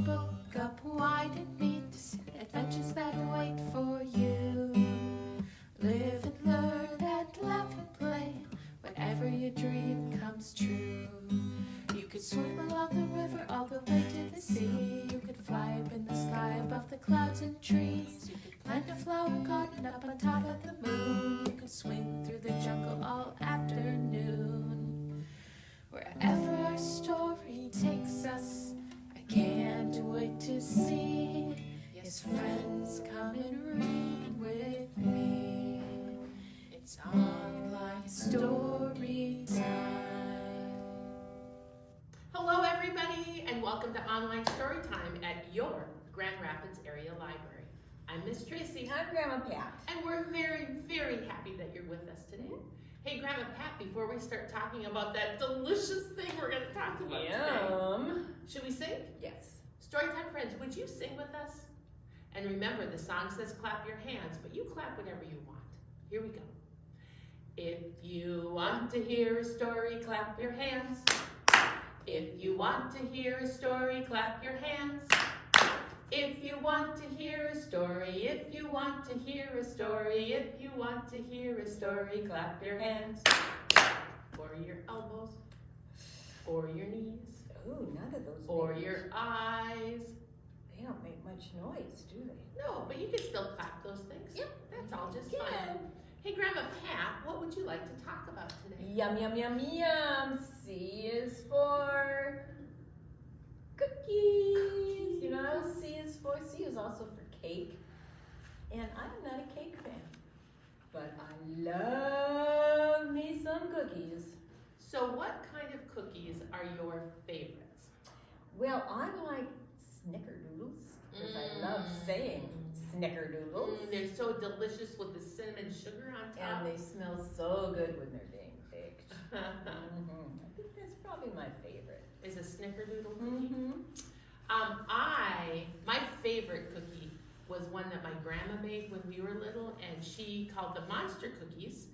book up wide and meet adventures that wait for you. Live and learn and laugh and play whenever your dream comes true. You could swim along the river all the way to the sea. You could fly up in the sky above the clouds and trees. You could plant a flower garden up on top of the moon. You could swing through the jungle all afternoon. Wherever our story takes us, I can't wait to see. Yes, friends, come and read with me. It's Online Storytime. Hello everybody, and welcome to Online Storytime at your Grand Rapids Area Library. I'm Miss Tracy. I'm Grandma Pat. And we're very, very happy that you're with us today. Hey Grandma Pat, before we start talking about that delicious thing we're going to talk about today, should we sing? Yes. Storytime friends, would you sing with us? And remember, the song says clap your hands, but you clap whatever you want. Here we go. If you want to hear a story, clap your hands. If you want to hear a story, clap your hands. If you want to hear a story, if you want to hear a story, if you want to hear a story, clap your hands. Or your elbows, or your knees. Ooh, none of those. Or babies. your eyes. They don't make much noise, do they? No, but you can still clap those things. Yep. That's all just You fun. can. Hey, Grandma Pat, what would you like to talk about today? Yum, yum, yum, yum. C is for cookies. You know, C is also for cake. And I'm not a cake fan, but I love me some cookies. So what kind of cookies are your favorites? Well, I like snickerdoodles, because I love saying snickerdoodles. They're so delicious with the cinnamon sugar on top. And they smell so good when they're being baked. I think that's probably my favorite. Is a snickerdoodle cookie? My favorite cookie was one that my grandma made when we were little, and she called them monster cookies.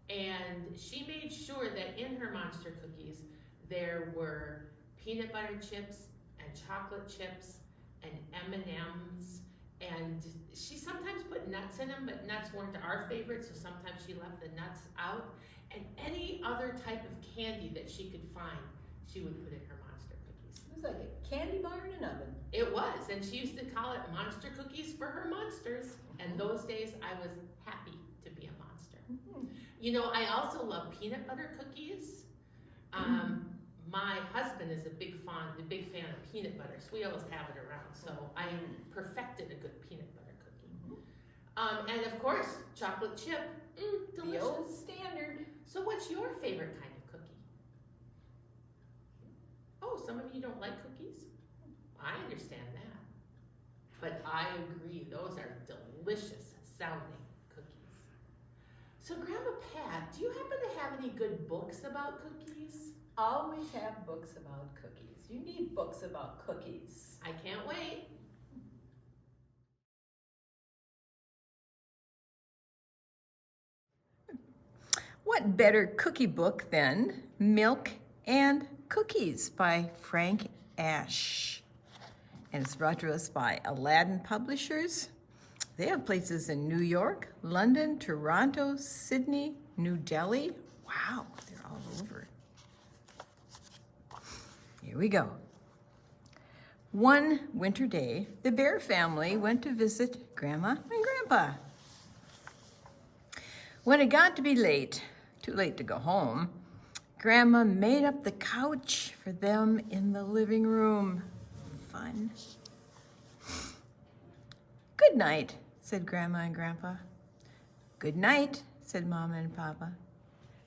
And she made sure that in her monster cookies there were peanut butter chips and chocolate chips and M&Ms. And she sometimes put nuts in them, but nuts weren't our favorite, so sometimes she left the nuts out. And any other type of candy that she could find, she would put in her monster cookies. It was like a candy bar in an oven. It was, and she used to call it monster cookies for her monsters. And those days I was happy to be a monster. You know, I also love peanut butter cookies. My husband is a big fan of peanut butter, so we always have it around. So I perfected a good peanut butter cookie. And of course, chocolate chip, delicious. The old standard. So what's your favorite kind of cookie? Oh, some of you don't like cookies? I understand that. But I agree, those are delicious sounding cookies. So Grandma Pat, do you happen to have any good books about cookies? Always have books about cookies. You need books about cookies. I can't wait. What better cookie book than Milk and Cookies by Frank Ash? And it's brought to us by Aloud Publishers. They have places in New York, London, Toronto, Sydney, New Delhi. Wow, they're all over. Here we go. One winter day, the Bear family went to visit Grandma and Grandpa. When it got to be late, too late to go home, Grandma made up the couch for them in the living room. Fun. Good night, said Grandma and Grandpa. Good night, said Mama and Papa.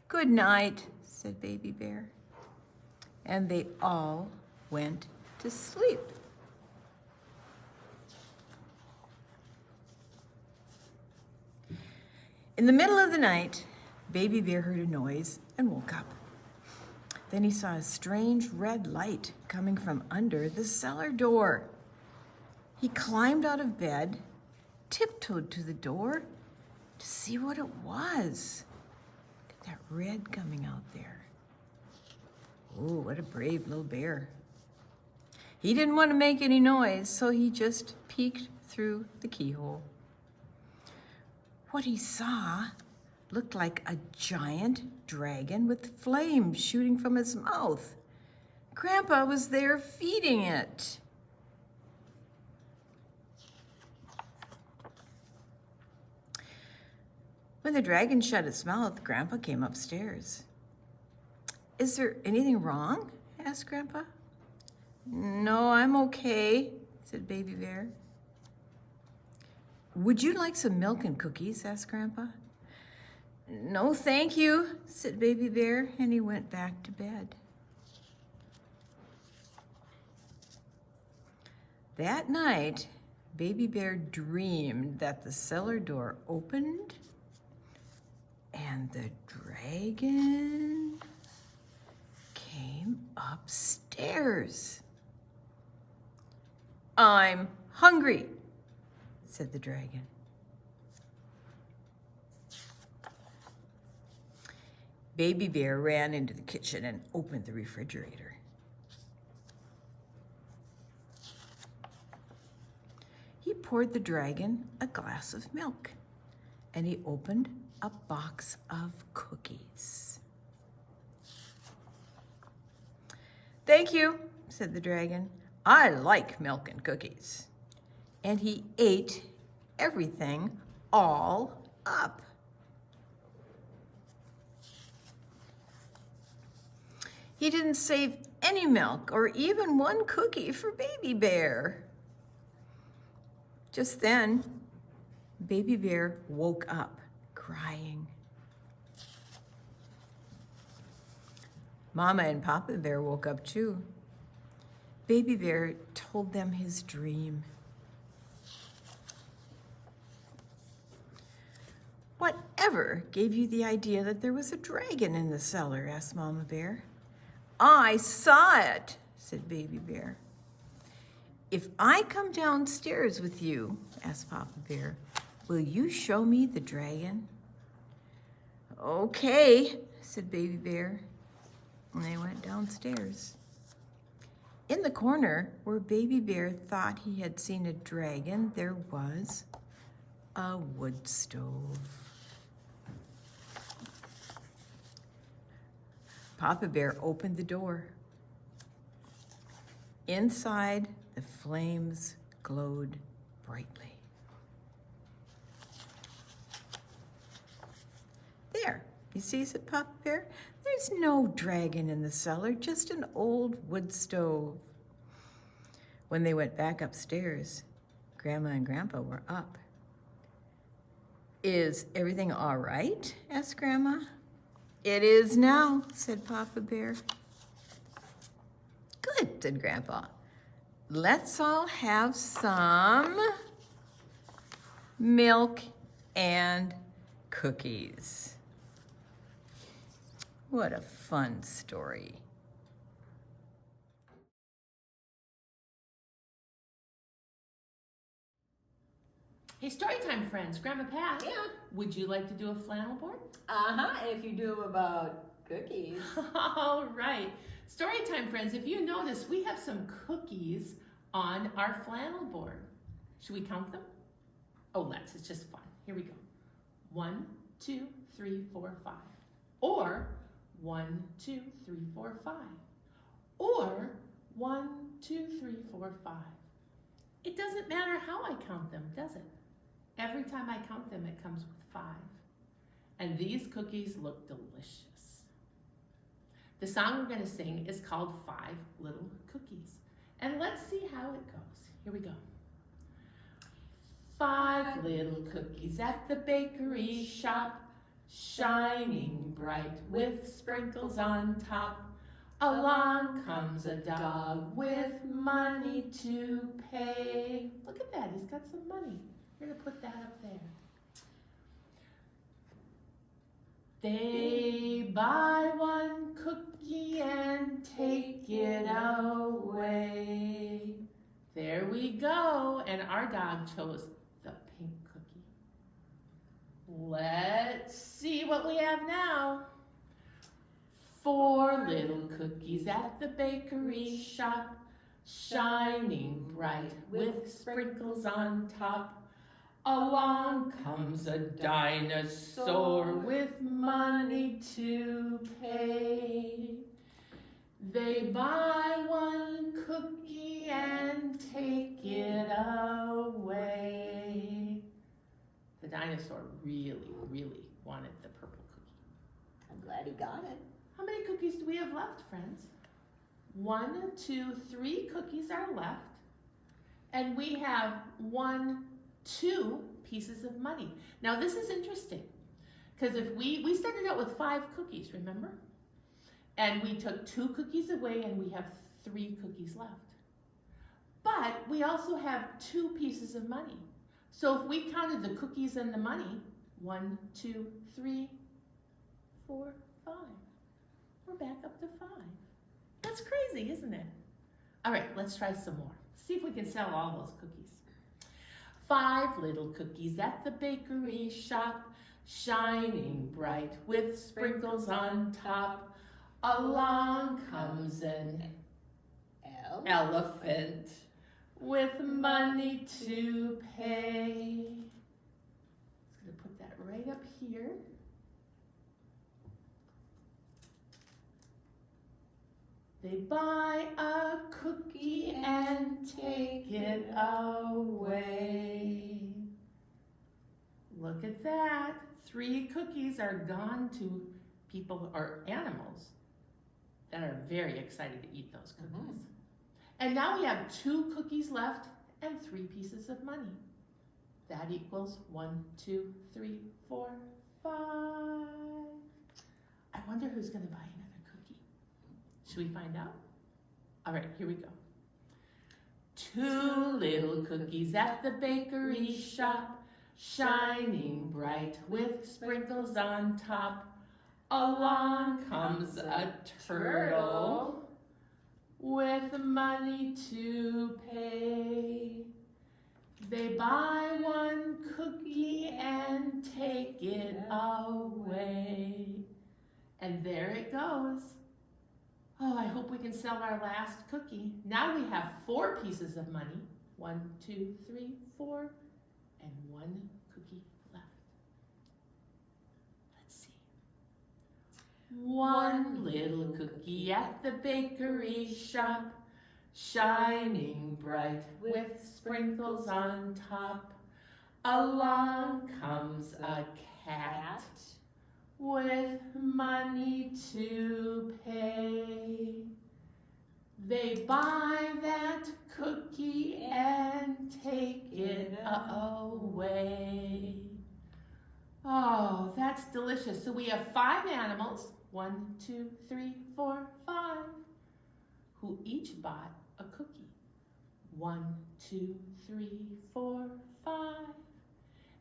Good night, said Baby Bear. And they all went to sleep. In the middle of the night, Baby Bear heard a noise and woke up. Then he saw a strange red light coming from under the cellar door. He climbed out of bed, tiptoed to the door to see what it was. Look at that red coming out there. Oh, what a brave little bear. He didn't want to make any noise, so he just peeked through the keyhole. What he saw looked like a giant dragon with flames shooting from his mouth. Grandpa was there feeding it. When the dragon shut its mouth, Grandpa came upstairs. "Is there anything wrong?" asked Grandpa. "No, I'm okay," said Baby Bear. "Would you like some milk and cookies?" asked Grandpa. "No, thank you," said Baby Bear, and he went back to bed. That night, Baby Bear dreamed that the cellar door opened and the dragon came upstairs. "I'm hungry," said the dragon. Baby Bear ran into the kitchen and opened the refrigerator. He poured the dragon a glass of milk, and he opened a box of cookies. "Thank you," said the dragon. "I like milk and cookies." And he ate everything all up. He didn't save any milk or even one cookie for Baby Bear. Just then, Baby Bear woke up crying. Mama and Papa Bear woke up too. Baby Bear told them his dream. "Whatever gave you the idea that there was a dragon in the cellar?" asked Mama Bear. "I saw it," said Baby Bear. "If I come downstairs with you," asked Papa Bear, "will you show me the dragon?" "Okay," said Baby Bear, and they went downstairs. In the corner where Baby Bear thought he had seen a dragon, there was a wood stove. Papa Bear opened the door. Inside, the flames glowed brightly. "There, you see," said Papa Bear, "there's no dragon in the cellar, just an old wood stove." When they went back upstairs, Grandma and Grandpa were up. "Is everything all right?" asked Grandma. "It is now," said Papa Bear. "Good," said Grandpa. "Let's all have some milk and cookies." What a fun story. Hey, Storytime friends, Grandma Pat. Yeah. Would you like to do a flannel board? If you do about cookies. All right. Storytime friends, if you notice, we have some cookies on our flannel board. Should we count them? Oh, let's. It's just fun. Here we go. 1, 2, 3, 4, 5. Or 1, 2, 3, 4, 5. Or 1, 2, 3, 4, 5. It doesn't matter how I count them, does it? Every time I count them, it comes with 5. And these cookies look delicious. The song we're going to sing is called 5 Little Cookies. And let's see how it goes. Here we go. 5 little cookies at the bakery shop, shining bright with sprinkles on top. Along comes a dog with money to pay. Look at that, he's got some money. We're going to put that up there. They buy one cookie and take it away. There we go. And our dog chose the pink cookie. Let's see what we have now. 4 little cookies at the bakery shop, shining bright with sprinkles on top. Along comes a dinosaur with money to pay. They buy one cookie and take it away. The dinosaur really wanted the purple cookie. I'm glad he got it. How many cookies do we have left, friends? 1, 2, 3 cookies are left. And we have 1, 2 pieces of money. Now this is interesting, because if we started out with 5 cookies, remember? And we took 2 cookies away and we have 3 cookies left. But we also have 2 pieces of money. So if we counted the cookies and the money, 1, 2, 3, 4, 5. We're back up to 5. That's crazy, isn't it? All right, let's try some more. See if we can sell all those cookies. 5 little cookies at the bakery shop, shining bright with sprinkles on top. Along comes an elephant with money to pay. Just gonna put that right up here. They buy a cookie and take it away. Look at that. 3 cookies are gone to people or animals that are very excited to eat those cookies. And now we have 2 cookies left and 3 pieces of money. That equals 1, 2, 3, 4, 5. I wonder who's going to buy another cookie. Should we find out? All right, here we go. 2 little cookies at the bakery shop, shining bright with sprinkles on top. Along comes a turtle with money to pay. They buy 1 cookie and take it away. And there it goes. Oh, I hope we can sell our last cookie. Now we have 4 pieces of money. 1, 2, 3, 4, and 1 cookie left. Let's see. 1 little cookie at the bakery shop, shining bright with sprinkles on top. Along comes a cat with money to pay. They buy that cookie and take it away. Oh, that's delicious. So we have 5 animals, 1, 2, 3, 4, 5, who each bought a cookie. 1, 2, 3, 4, 5.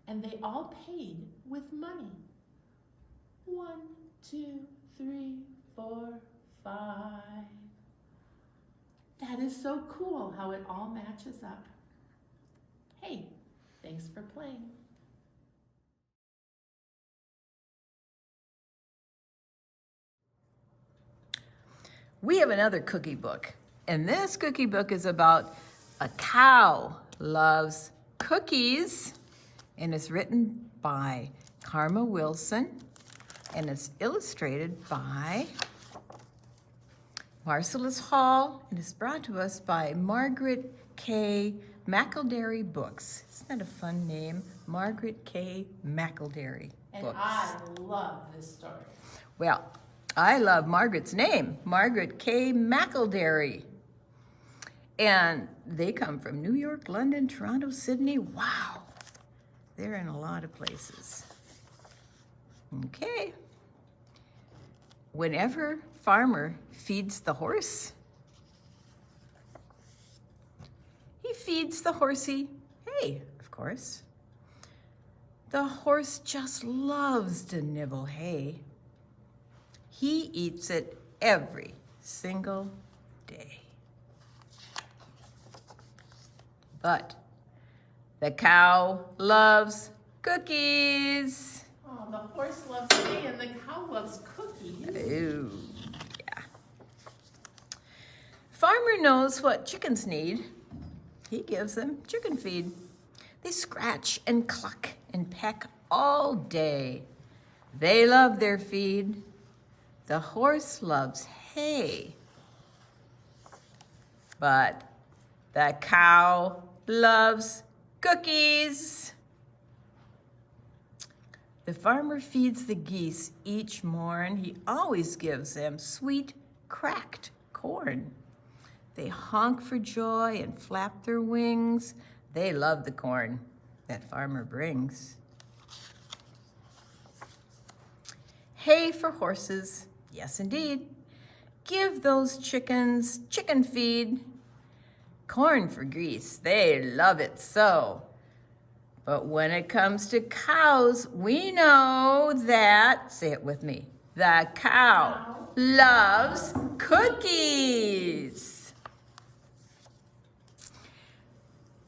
And they all paid with money. 1, 2, 3, 4, 5. That is so cool how it all matches up. Hey, thanks for playing. We have another cookie book, and this cookie book is about a cow loves cookies, and it's written by Karma Wilson, and it's illustrated by Marcellus Hall, and it's brought to us by Margaret K. McElderry Books. Isn't that a fun name? Margaret K. McElderry And Books. I love this story. Well, I love Margaret's name, Margaret K. McElderry. And they come from New York, London, Toronto, Sydney. Wow, they're in a lot of places. Okay. Whenever farmer feeds the horse, he feeds the horsey hay, of course. The horse just loves to nibble hay. He eats it every single day. But the cow loves cookies. Oh, the horse loves hay and the cow loves cookies. Ooh, yeah. farmer knows what chickens need. He gives them chicken feed. They scratch and cluck and peck all day. They love their feed. The horse loves hay. But the cow loves cookies. The farmer feeds the geese each morn. He always gives them sweet, cracked corn. They honk for joy and flap their wings. They love the corn that farmer brings. Hay for horses, yes indeed. Give those chickens chicken feed. Corn for geese, they love it so. But when it comes to cows, we know that, say it with me, the cow loves cookies.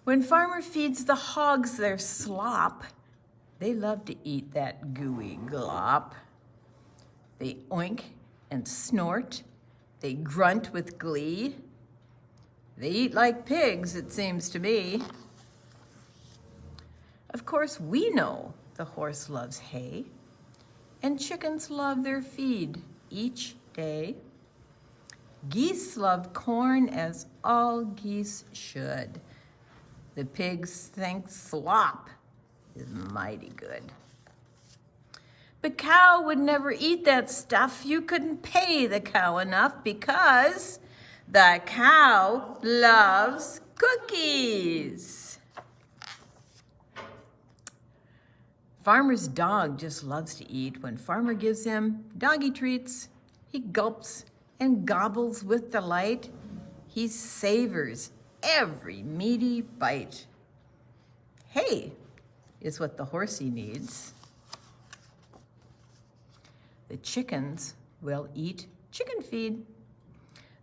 When farmer feeds the hogs their slop, they love to eat that gooey glop. They oink and snort. They grunt with glee. They eat like pigs, it seems to me. Of course, we know the horse loves hay, and chickens love their feed each day. Geese love corn as all geese should. The pigs think slop is mighty good. But cow would never eat that stuff. You couldn't pay the cow enough because the cow loves cookies. Farmer's dog just loves to eat. When farmer gives him doggy treats, he gulps and gobbles with delight. He savors every meaty bite. Hay is what the horsey needs. The chickens will eat chicken feed.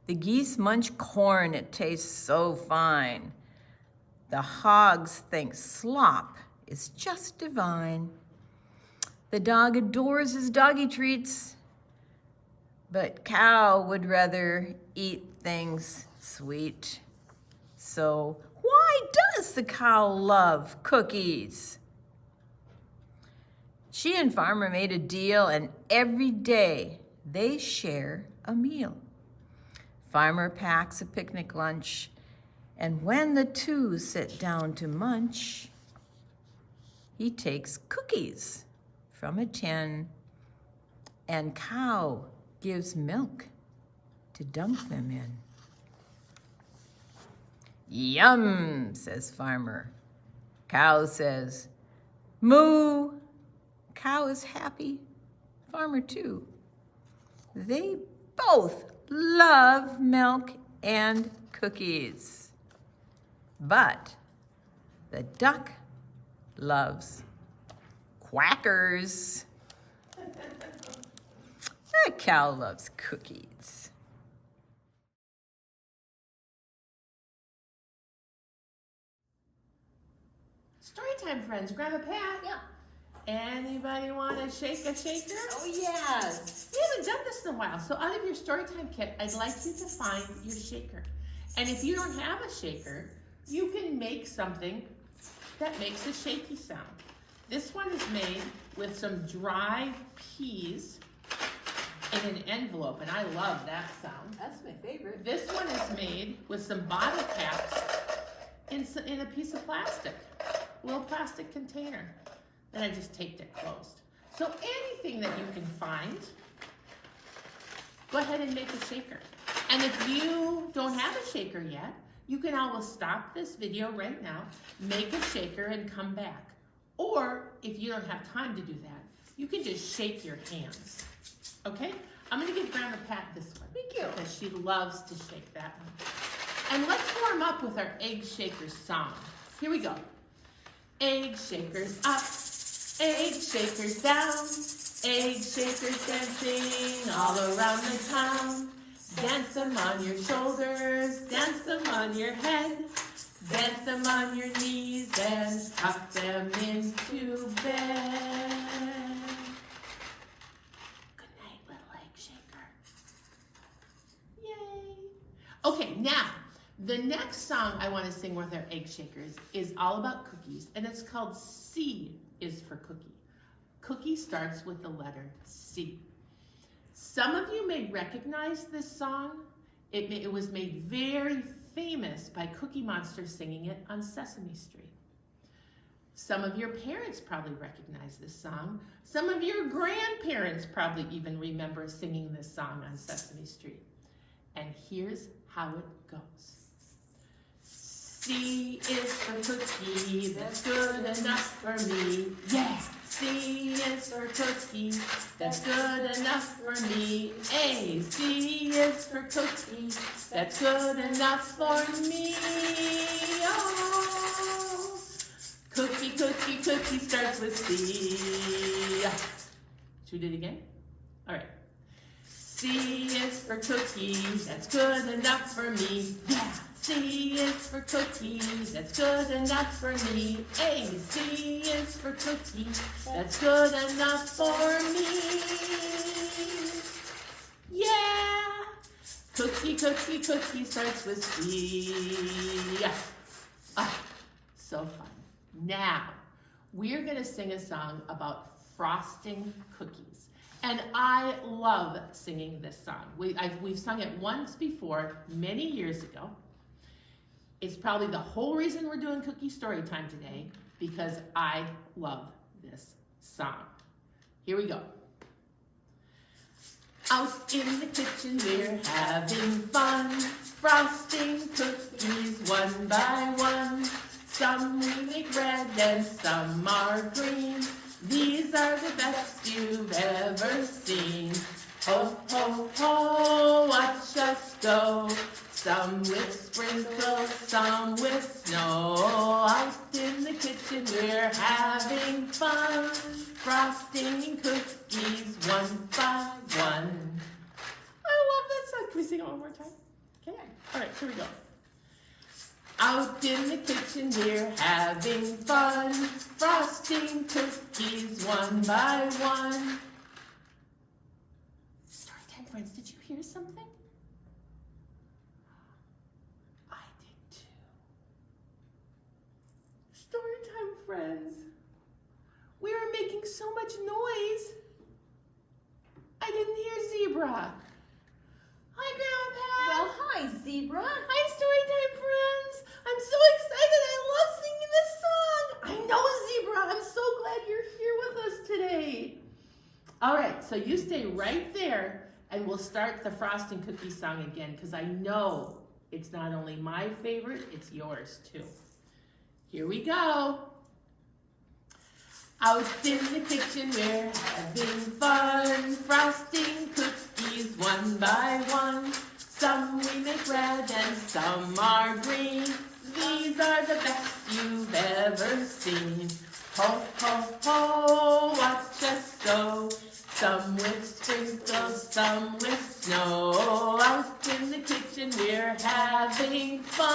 The geese munch corn, it tastes so fine. The hogs think slop is just divine. The dog adores his doggy treats, but cow would rather eat things sweet. So why does the cow love cookies? She and farmer made a deal, and every day they share a meal. Farmer packs a picnic lunch, and when the two sit down to munch, he takes cookies from a tin, and cow gives milk to dunk them in. Yum, says farmer. Cow says, moo. Cow is happy, farmer too. They both love milk and cookies. But the duck loves quackers. The cow loves cookies. Storytime, friends. Grandma Pat. Yeah. Anybody want to shake a shaker? Oh, yes. We haven't done this in a while, so out of your Storytime kit, I'd like you to find your shaker. And if you don't have a shaker, you can make something that makes a shaky sound. This one is made with some dry peas in an envelope, and I love that sound. That's my favorite. This one is made with some bottle caps in a piece of plastic, a little plastic container. Then I just taped it closed. So anything that you can find, go ahead and make a shaker. And if you don't have a shaker yet, you can always stop this video right now, make a shaker and come back. Or if you don't have time to do that, you can just shake your hands. Okay? I'm gonna give Grandma Pat this one. Thank you. Because she loves to shake that one. And let's warm up with our egg shaker song. Here we go. Egg shakers up, egg shakers down, egg shakers dancing all around the town. Dance them on your shoulders, dance them on your head, dance them on your knees and tuck them into bed. Good night, little egg shaker. Yay. Okay, now, the next song I want to sing with our egg shakers is all about cookies, and it's called C is for Cookie. Cookie starts with the letter C. Some of you may recognize this song. It was made very famous by Cookie Monster singing it on Sesame Street. Some of your parents probably recognize this song. Some of your grandparents probably even remember singing this song on Sesame Street. And here's how it goes. C is for cookie, that's good enough for me. Yeah! C is for cookie, that's good enough for me. A, C is for cookie, that's good enough for me. Oh! Cookie, cookie, cookie starts with C. Should we do it again? All right. C is for cookie, that's good enough for me. Yeah! C is for cookie, that's good enough for me. A, C is for cookie, that's good enough for me. Yeah! Cookie, cookie, cookie starts with C. Ah, so fun. Now, we're gonna sing a song about frosting cookies. And I love singing this song. We've sung it once before, many years ago. It's probably the whole reason we're doing Cookie Storytime today, because I love this song. Here we go. Out in the kitchen we're having fun, frosting cookies one by one. Some we make red and some are green. These are the best you've ever seen. Ho, ho, ho, watch us go. Some with sprinkles, some with snow. Out in the kitchen we're having fun, frosting cookies one by one. I love that song. Can we sing it one more time? Okay. All right, here we go. Out in the kitchen we're having fun, frosting cookies one by one. Storytime friends, did you hear something? I did too. Storytime friends, we were making so much noise. I didn't hear Zebra. Hi, Grandma Pat. Well, hi, Zebra. Hi, Storytime friends. I'm so excited. I love singing this song. I know, Zebra. I'm so glad you're here with us today. All right, so you stay right there, and we'll start the frosting cookie song again, because I know it's not only my favorite, it's yours too. Here we go. Out in the kitchen we're having fun, frosting cookies one by one. Some we make red and some are green. These are the best you've ever seen. Ho, ho, ho, watch us go. Some with sprinkles, some with snow. Out in the kitchen we're having fun.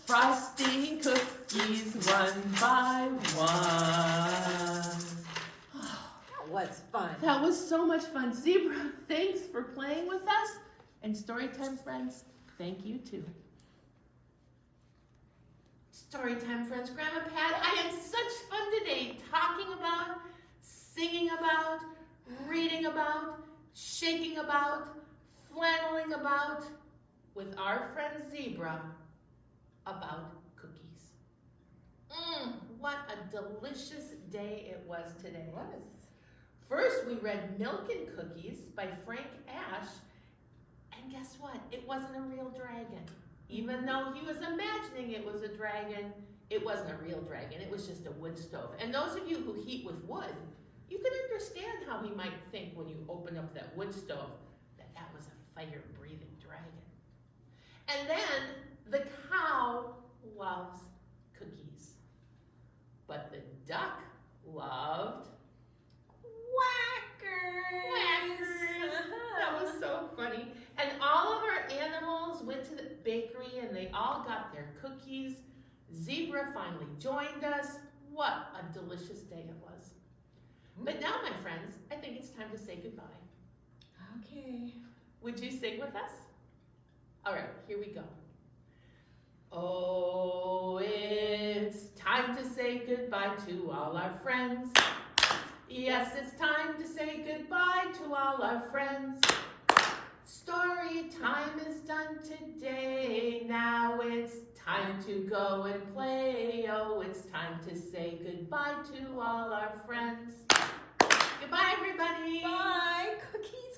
Frosting cookies one by one. That was fun. That was so much fun. Zebra, thanks for playing with us. And Storytime friends, thank you too. Storytime friends, Grandma Pat, I had such fun today talking about, singing about, reading about, shaking about, flanneling about with our friend Zebra about cookies. What a delicious day it was today. It was. First, we read Milk and Cookies by Frank Ash, and guess what? It wasn't a real dragon. Even though he was imagining it was a dragon, it wasn't a real dragon. It was just a wood stove. And those of you who heat with wood, you can understand how he might think when you open up that wood stove that that was a fire-breathing dragon. And then the cow loves cookies, but the duck loved quackers. That was so funny. And all of our animals went to the bakery and they all got their cookies. Zebra finally joined us. What a delicious day it was. But now, my friends, I think think it's time to say goodbye. Okay. Would you sing with us? All right, here we go. Oh, it's time to say goodbye to all our friends. Yes, it's time to say goodbye to all our friends. Story time is done today. Now it's time to go and play. Oh, it's time to say goodbye to all our friends. Goodbye, everybody. Bye, cookies.